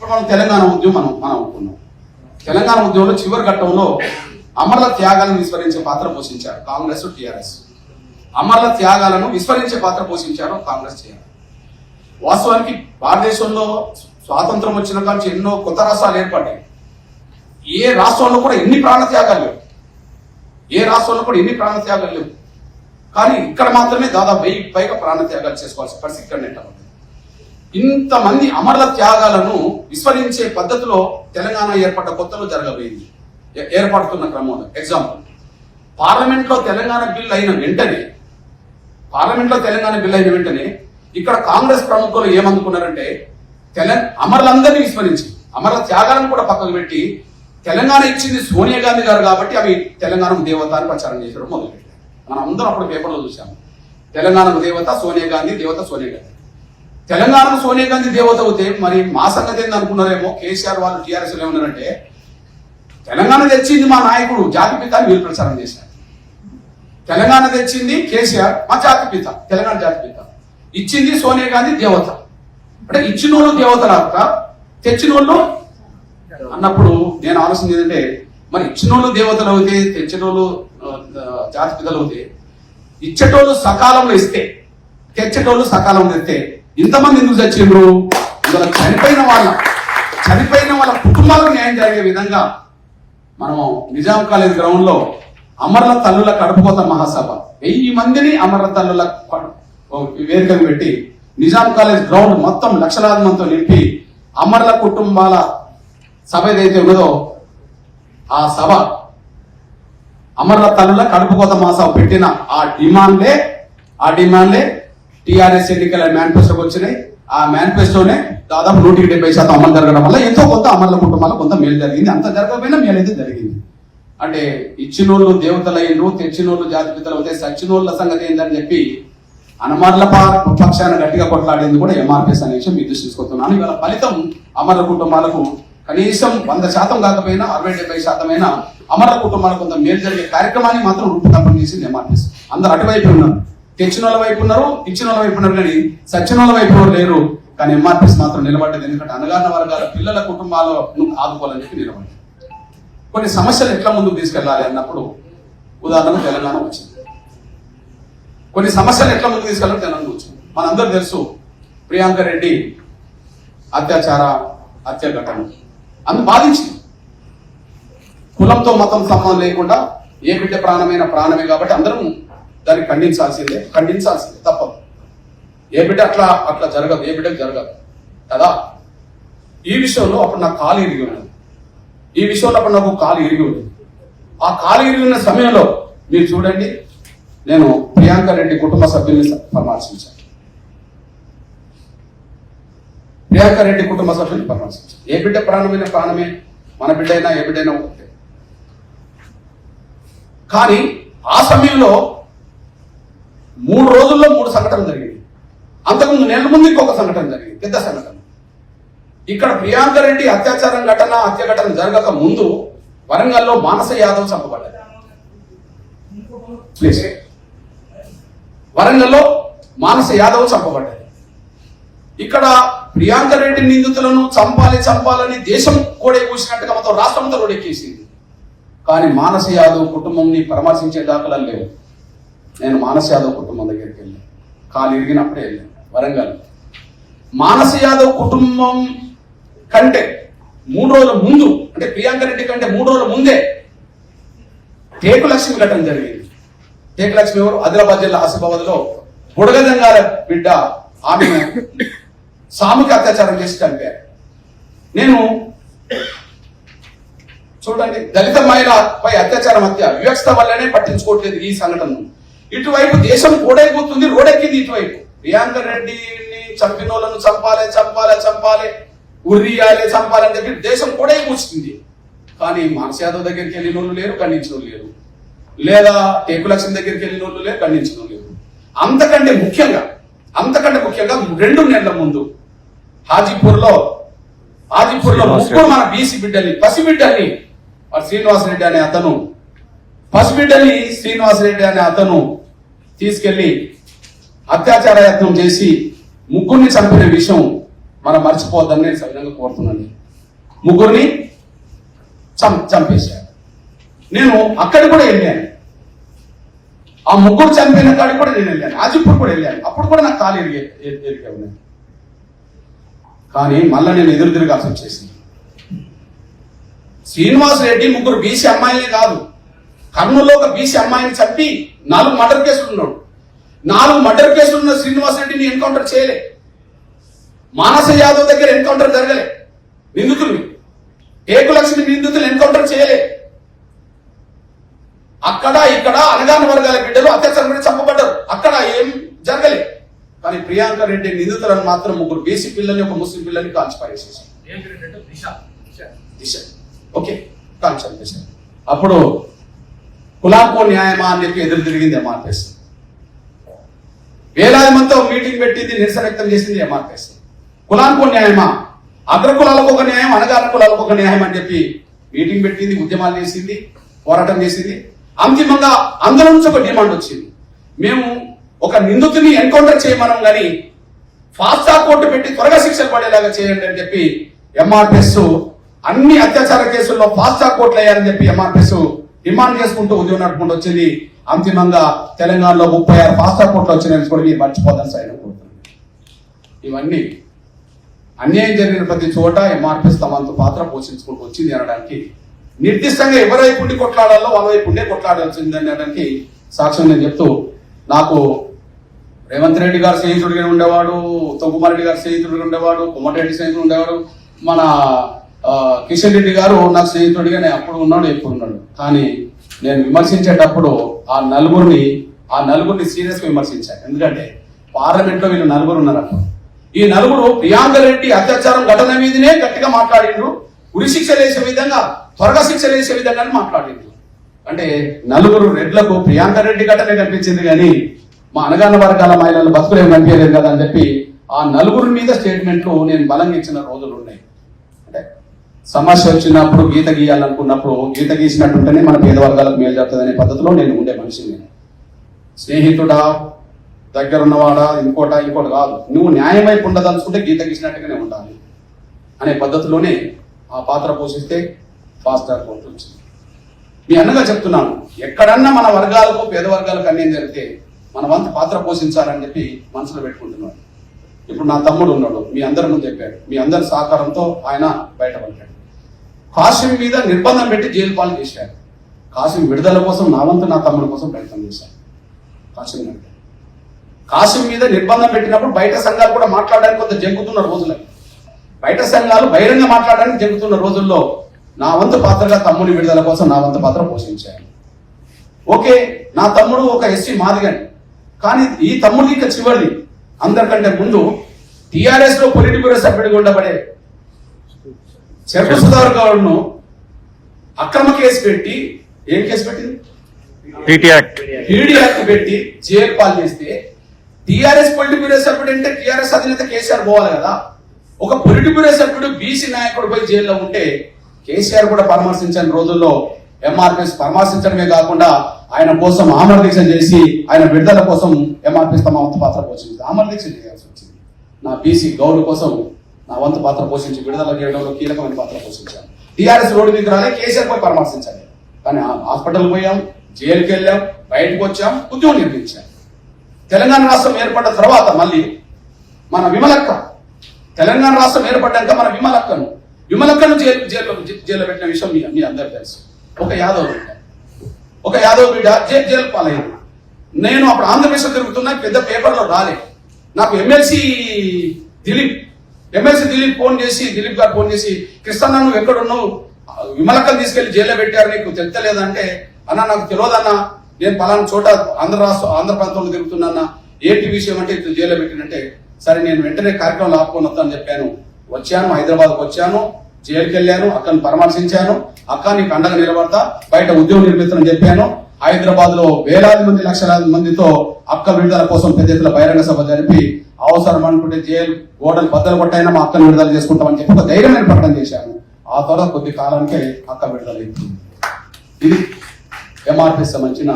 ఇప్పుడు మనం తెలంగాణ ఉద్యమం మనం అనుకున్నాం. తెలంగాణ ఉద్యమంలో చివరి ఘట్టంలో అమరుల త్యాగాలను విస్మరించే పాత్ర పోషించారు కాంగ్రెస్, టీఆర్ఎస్. అమరుల త్యాగాలను విస్మరించే పాత్ర పోషించారు కాంగ్రెస్, టీఆర్ఎస్. వాస్తవానికి భారతదేశంలో స్వాతంత్రం వచ్చిన కానీ ఎన్నో కొత్త రాష్ట్రాలు ఏర్పడ్డాయి. ఏ రాష్ట్రంలో కూడా ఎన్ని ప్రాణ త్యాగాలు లేవు, ఏ రాష్ట్రంలో కూడా ఎన్ని ప్రాణ త్యాగాలు లేవు. కానీ ఇక్కడ మాత్రమే దాదాపు 1000 పైగా ప్రాణ త్యాగాలు చేసుకోవాల్సిన పరిస్థితి ఇక్కడ నెట్టబడింది. ఇంతమంది అమరుల త్యాగాలను విస్మరించే పద్ధతిలో తెలంగాణ ఏర్పడ్డ కొత్తలో జరగబోయింది. ఏర్పడుతున్న క్రమంలో ఎగ్జాంపుల్, పార్లమెంట్లో తెలంగాణ బిల్ అయిన వెంటనే ఇక్కడ కాంగ్రెస్ ప్రముఖులు ఏమందుకున్నారంటే అమరులందరినీ విస్మరించి అమరుల త్యాగాలను కూడా పక్కకు పెట్టి తెలంగాణ ఇచ్చింది సోనియా గాంధీ గారు కాబట్టి అవి తెలంగాణకు దేవత అని ప్రచారం చేశారు మొదలుపెట్టారు. మనం అందరం అప్పుడు పేపర్లో చూసాము, తెలంగాణకు దేవత సోనియా గాంధీ, దేవత సోనియా గాంధీ. తెలంగాణకు సోనియా గాంధీ దేవత అవుతే మరి మా సంగతి ఏంది అనుకున్నారేమో. కేసీఆర్ వాళ్ళు టీఆర్ఎస్ ఏమన్నారంటే తెలంగాణ తెచ్చింది మా నాయకుడు జాతిపిత అని వీళ్ళు ప్రచారం చేశారు. తెలంగాణ తెచ్చింది కేసీఆర్, మా జాతిపిత, తెలంగాణ జాతిపిత. ఇచ్చింది సోనియా గాంధీ దేవత. అంటే ఇచ్చిన వాళ్ళు దేవతలాక తెచ్చిన వాళ్ళు అన్నప్పుడు నేను ఆలోచన ఏంటంటే మరి ఇచ్చిన వాళ్ళు దేవతలు అవుతే తెచ్చిన వాళ్ళు జాతిపితలు అవుతే ఇచ్చేటోళ్ళు సకాలంలో ఇస్తే తెచ్చేటోళ్ళు సకాలంలో ఇస్తే ఇంతమంది ఎందుకు చచ్చిండ్రు? ఇవాళ చనిపోయిన వాళ్ళ కుటుంబాలకు న్యాయం జరిగే విధంగా మనము నిజాం కాలేజ్ గ్రౌండ్ లో అమరుల తల్లుల కడుపుకోత మహాసభ 1000 మందిని అమరుల తల్లుల వేదికను పెట్టి నిజాం కాలేజ్ గ్రౌండ్ మొత్తం లక్షలాది మందితో నింపి అమరుల కుటుంబాల సభ ఏదైతే ఉన్నదో ఆ సభ అమరుల తల్లుల కడుపుకోత మహాసభ పెట్టిన ఆ డిమాండ్లే టీఆర్ఎస్ ఎన్నికల మేనిఫెస్టోకి వచ్చినాయి. ఆ మేనిఫెస్టోనే దాదాపు 170% అమలు జరగడం వల్ల ఎంతో కొంత అమరుల కుటుంబాలకు కొంత మేలు జరిగింది. అంత జరగకపోయినా మేలైతే జరిగింది. అంటే ఇచ్చినోళ్ళు దేవతలైనరు, తెచ్చినోళ్ళు జాతిపితలు అవుతే సచ్చినోళ్ళ సంగతి ఏందని చెప్పి అమరుల పక్షాన గట్టిగా కొట్లాడేందుకు కూడా ఎంఆర్పిఎస్ అనే విషయం మీ దృష్టి తీసుకొస్తున్నాను. ఇవాళ ఫలితం అమరుల కుటుంబాలకు కనీసం 100% కాకపోయినా 60-70% అయినా అమరుల కుటుంబాలకు కొంత మేలు జరిగే కార్యక్రమాన్ని మాత్రం రూపకల్పన చేసింది ఎంఆర్పిఎస్. అందరు అటువైపు ఉన్నారు, తెచ్చిన వాళ్ళ వైపు ఉన్నారు, ఇచ్చిన వాళ్ళ వైపు ఉన్నారు, కానీ సచిన వాళ్ళ వైపు లేరు. కానీ ఎంఆర్పిఎస్ మాత్రం నిలబడ్డది. ఎందుకంటే అణగారిన వర్గాల పిల్లల కుటుంబాలను ఆదుకోవాలని చెప్పి నిలబడ్డది. కొన్ని సమస్యలు ఎట్లా ముందుకు తీసుకెళ్లాలి అన్నప్పుడు ఉదాహరణకు తెలంగాణ వచ్చింది. కొన్ని సమస్యలు ఎట్లా ముందుకు తీసుకెళ్ళాలి తెలంగాణ వచ్చింది. మనందరూ తెలుసు ప్రియాంక రెడ్డి హత్య ఘటన అందు బాధించింది. కులంతో మతం సంబంధం లేకుండా ఏ బిడ్డ ప్రాణమే కాబట్టి అందరం దాన్ని ఖండించాల్సిందే తప్పదు. ఏ బిడ్డ అట్లా జరగదు, ఏ బిడ్డకు జరగదు కదా. ఈ విషయంలో అప్పుడు నాకు కాలు ఇరిగి ఉన్నది. ఆ కాలు ఇరిగి ఉన్న సమయంలో మీరు చూడండి, నేను ప్రియాంక రెడ్డి కుటుంబ సభ్యుల్ని పరామర్శించాను. ఏ బిడ్డ ప్రాణమే, మన బిడ్డ అయినా ఏ బిడ్డ అయినా ఒకటే. కానీ ఆ సమయంలో 3 రోజుల్లో 3 సంఘటనలు జరిగింది. అంతకుముందు నెల ముందు ఇంకొక సంఘటన జరిగింది, పెద్ద సంఘటన. ఇక్కడ ప్రియాంక రెడ్డి హత్య ఘటన జరగక ముందు వరంగల్లో మానస యాదవ్ చంపబడ్డారు. ఇక్కడ ప్రియాంక రెడ్డి నిందితులను చంపాలని దేశం కూడా కూసినట్టుగా మొత్తం రాష్ట్రంతో రోడెక్కేసింది. కానీ మానస యాదవ్ కుటుంబంని పరామర్శించే దాఖలాలు లేవు. నేను మానస యాదవ్ కుటుంబం దగ్గరికి వెళ్ళాను, కాలు ఇరిగినప్పుడే వెళ్ళాను వరంగల్. మానస యాదవ్ కుటుంబం కంటే 3 రోజుల ముందు, అంటే ప్రియాంక రెడ్డి కంటే 3 రోజుల ముందే టేకులక్ష్మి ఘటన జరిగింది. టేకులక్ష్మి ఎవరు? ఆదిలాబాద్ జిల్లా ఆసిఫాబాద్లో బుడగదంగాల బిడ్డ. ఆమె సామూహిక అత్యాచారం చేసి చంపారు. నేను చూడండి, దళిత మహిళపై అత్యాచారం వివక్షత వల్లనే పట్టించుకోవట్లేదు ఈ సంఘటనను. ఇటువైపు దేశం కూడైపోతుంది, రోడెక్కింది ఇటువైపు. ప్రియాంక రెడ్డిని చంపిన వాళ్ళను చంపాలి, ఉర్రియాలి, చంపాలని చెప్పి దేశం కూడైపోతుంది. కానీ మానస యాదవ్ దగ్గరికి వెళ్ళిన వాళ్ళు లేరు, ఖండించిన వాళ్ళు లేరు. లేదా టేకులక్ష్మి దగ్గరికి వెళ్ళిన వాళ్ళు లేరు, ఖండించిన వాళ్ళు లేరు. అంతకంటే ముఖ్యంగా 2 నెలల ముందు హాజీపూర్లో ముగ్గురు మన బీసీ బిడ్డల్ని, పసిబిడ్డల్ని శ్రీనివాసరెడ్డి అనే అతను తీసుకెళ్లి అత్యాచార యత్నం చేసి ముగ్గురిని చంపిన విషయం మనం మర్చిపోవద్దని నేను సవినంగా కోరుతున్నాను. ముగ్గురిని చంపేశారు. నేను అక్కడికి కూడా వెళ్ళాను, ఆ ముగ్గురు చనిపోయిన కాడికి కూడా నేను వెళ్ళాను, ఆజిపూర్ కూడా వెళ్ళాను. అప్పుడు కూడా నాకు కాలు ఎరిగే ఉన్నాను. కానీ మళ్ళీ నేను ఎదురు తిరగాల్సి వచ్చేసింది. శ్రీనివాస్ రెడ్డి ముగ్గురు బీసీ అమ్మాయిలే కాదు, కర్నూలులో ఒక బీసీ అమ్మాయిని చంపి 4 మర్డర్ కేసులు ఉన్నాడు. 4 మర్డర్ కేసులు ఉన్న శ్రీనివాస్ రెడ్డిని ఎన్కౌంటర్ చేయలే. మానస యాదవ్ దగ్గర ఎన్కౌంటర్ జరగలే. నిందితుల్ని ఏకులక్ష్మి నిందితులు ఎన్కౌంటర్ చేయలే. అక్కడ ఇక్కడ అనగాన వర్గాల బిడ్డలు అత్యాచారం చంపబడ్డారు. అక్కడ ఏం జరగలే. కానీ ప్రియాంక రెడ్డి నిందితులను మాత్రం ముగ్గురు బీసీ పిల్లల్ని ఒక ముస్లిం పిల్లల్ని కాల్చి పారేసేసారు. దిశ ఓకే కాల్చి చంపేశారు. అప్పుడు కులాంకో న్యాయమా అని చెప్పి ఎదురు తిరిగింది ఎంఆర్పిఎస్. వేలాది మందితో మీటింగ్ పెట్టింది, నిరసన వ్యక్తం చేసింది ఎంఆర్పిఎస్. కులాంకో న్యాయమా, అగ్రకులాలకు ఒక న్యాయం, అనగాన కులాలకు ఒక న్యాయం అని చెప్పి మీటింగ్ పెట్టింది, ఉద్యమాలు చేసింది, పోరాటం చేసింది. అంతిమంగా అందరి నుంచి ఒక డిమాండ్ వచ్చింది, మేము ఒక నిందితుని ఎన్కౌంటర్ చేయమనం కానీ ఫాస్ట్ ట్రాక్ కోర్టు పెట్టి త్వరగా శిక్షలు పడేలాగా చేయండి అని చెప్పి ఎంఆర్పిఎస్ అన్ని అత్యాచార కేసుల్లో ఫాస్ట్ ట్రాక్ కోర్టులు వేయాలని చెప్పి ఎంఆర్పిఎస్ డిమాండ్ చేసుకుంటూ ఉద్యమం నడుపుకుంటూ వచ్చింది. అంతిమంగా తెలంగాణలో 36 ఫాస్ట్ ట్రాక్ కోర్టులు వచ్చినాయని కూడా మీరు మర్చిపోదని సైన్ కోరుతున్నాను. ఇవన్నీ అన్యాయం జరిగిన ప్రతి చోట ఎంఆర్పిఎస్ తమంత పాత్ర పోషించుకుంటూ వచ్చింది అనడానికి, నిర్దిష్టంగా ఎవరైపు ఉండి కొట్లాడాలో వాళ్ళ వైపు ఉండే కొట్లాడాల్సింది అనడానికి సాక్ష్యం నేను చెప్తూ, నాకు రేవంత్ రెడ్డి గారు స్నేహితుడిగా ఉండేవాడు, ఉత్తమ్ కుమార్ రెడ్డి గారు స్నేహితుడిగా ఉండేవాడు, కోమటిరెడ్డి స్నేహితుడు ఉండేవాడు, మన కిషన్ రెడ్డి గారు నాకు స్నేహితుడిగానే అప్పుడు ఉన్నాడు, ఎప్పుడు ఉన్నాడు. కానీ నేను విమర్శించేటప్పుడు ఆ నలుగురిని సీరియస్ గా విమర్శించాను. ఎందుకంటే పార్లమెంట్ లో వీళ్ళు 4 ఉన్నారు. అప్పుడు ఈ 4 ప్రియాంక రెడ్డి అత్యాచారం ఘటన మీదనే గట్టిగా మాట్లాడిండ్రు, ఉరి శిక్షలు వేసే విధంగా, త్వరగా శిక్షలు వేసే విధంగా మాట్లాడిండ్రు. అంటే 4 రెడ్లకు ప్రియాంక రెడ్డి ఘటనే కనిపించింది కానీ మా అనగాన వర్గాల మహిళలు బతుకులేం కనిపించలేదు కదా అని చెప్పి ఆ 4 మీద స్టేట్మెంట్లు నేను బలంగా ఇచ్చిన రోజులు ఉన్నాయి. అంటే సమస్య వచ్చినప్పుడు గీత గీయాలనుకున్నప్పుడు గీత గీసినట్టుంటేనే మన పేద వర్గాలకు మేలు జరుగుతుంది అనే పద్ధతిలో నేను ఉండే మనిషిని. నేను స్నేహితుడా, దగ్గర ఉన్నవాడా, ఇంకోటి కాదు, నువ్వు న్యాయం వైపు ఉండదలుచుకుంటే గీత గీసినట్టుగానే ఉండాలి అనే పద్ధతిలోనే ఆ పాత్ర పోషిస్తే ఫాస్ట్ ట్రాక్ కోర్టు వచ్చింది. మీ అన్నగా చెప్తున్నాను, ఎక్కడన్నా మన వర్గాలకు పేద వర్గాలకు అన్యాయం జరిగితే మన వంతు పాత్ర పోషించాలని చెప్పి మనసులో పెట్టుకుంటున్నాడు. ఇప్పుడు నా తమ్ముడు ఉన్నాడు, మీ అందరి ముందు చెప్పాడు, మీ అందరి సహకారంతో ఆయన బయటపడ్డాడు. కాసిం మీద నిర్బంధం పెట్టి జైలు పాలు చేశారు. కాసిం విడుదల కోసం నా వంతు నా తమ్ముడి కోసం ప్రయత్నం చేశాను. కాసిం మీద నిర్బంధం పెట్టినప్పుడు బయట సంఘాలు కూడా మాట్లాడడానికి కొంత జంకుతున్న రోజులు, బయట సంఘాలు బహిరంగ మాట్లాడడానికి జంకుతున్న రోజుల్లో నా వంతు పాత్రగా తమ్ముడి విడుదల కోసం నా వంతు పాత్ర పోషించాను. ఓకే, నా తమ్ముడు ఒక ఎస్సీ మాదిగని, కానీ ఈ తమ్ముడి ఇంకా చివరిది అందరికంటే ముందు టిఆర్ఎస్ లో పొలిట్ బ్యూరో సభ్యుడిగా ఉండబడే చెరుకు సుధాకర్ గౌడ్ను అక్రమ కేసు పెట్టి, ఏం కేసు పెట్టింది, పీడీ యాక్ట్ పెట్టి జైలు పాలు చేస్తే టిఆర్ఎస్ పొలిట్ బ్యూరో సభ్యుడు అంటే టిఆర్ఎస్ అధినేత కేసీఆర్ పోవాలి కదా. ఒక పొలిట్ బ్యూరో సభ్యుడు బీసీ నాయకుడు పోయి జైల్లో ఉంటే కేసీఆర్ కూడా పరామర్శించని రోజుల్లో ఎంఆర్పిఎస్ పరామర్శించడమే కాకుండా ఆయన కోసం ఆమర దీక్ష చేసి ఆయన విడుదల కోసం ఎంఆర్పిఎస్ తమ వంతు పాత్ర పోషించింది. ఆమర దీక్ష చేయాల్సి వచ్చింది. నా బీసీ గౌడ్ కోసం నా వంతు పాత్ర పోషించి విడుదల చేయడంలో కీలకమైన పాత్ర పోషించాను. టీఆర్ఎస్ రోడ్డు మీద రాలే, కేసీఆర్ పోయి పరామర్శించాలి. కానీ హాస్పిటల్ పోయాం, జైలుకి వెళ్ళాం, బయటకు వచ్చాం, ఉద్యోగం నిర్మించాం. తెలంగాణ రాష్ట్రం ఏర్పడ్డ తర్వాత మళ్ళీ మన విమలక్క, తెలంగాణ రాష్ట్రం ఏర్పడ్డాక మన విమలక్కను జైల్లో పెట్టిన విషయం మీ అందరికీ తెలుసు. ఒక యాదవ్ బిడ్డ జైలు పాలయ్యింది. నేను అప్పుడు ఆంధ్రప్రదేశ్ తిరుగుతున్నా, పెద్ద పేపర్లో రాలే. నాకు ఎమ్మెల్సీ దిలీప్ దిలీప్ గారు ఫోన్ చేసి కృష్ణన్న నువ్వు ఎక్కడున్నావు, విమలక్కను తీసుకెళ్లి జైల్లో పెట్టారు, నీకు తెలుస్తలేదంటే, అన్న నాకు తెలియదన్నా, నేను పలానా చోట ఆంధ్ర ప్రాంతంలో తిరుగుతున్నా, ఏంటి విషయం అంటే ఇట్లా జైల్లో పెట్టినంటే, సరే నేను వెంటనే కార్యక్రమం ఆపుకొని వస్తాను చెప్పాను. వచ్చాను, హైదరాబాద్కి వచ్చాను, జైలుకి వెళ్ళాను, అక్కను పరామర్శించాను. అక్క నీకు అండగా నిలబడతా, బయట ఉద్యోగం నిర్మిస్తానని చెప్పాను. హైదరాబాద్ లో వేలాది మంది, లక్షలాది మందితో అక్క విడుదల కోసం పెద్ద ఎత్తున బహిరంగ సభ జరిపి అవసరం అనుకుంటే జైలు గోడలు బద్దలు కొట్టైనా మా అక్కను విడుదల చేసుకుంటామని చెప్పి ఒక ధైర్యమైన ప్రకటన చేశాను. ఆ తర్వాత కొద్ది కాలానికే అక్క విడుదల అయింది. ఇది ఎంఆర్పిఎస్ సంబంధించిన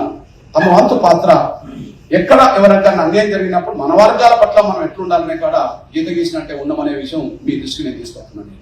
తమ వంతు పాత్ర ఎక్కడ ఎవరికైనా అన్యాయం జరిగినప్పుడు మన వర్గాల పట్ల మనం ఎట్లుండాలనే కాడ గీత గీసినట్టే ఉన్నామనే విషయం మీ దృష్టికి నేను తీసుకొస్తున్నాను.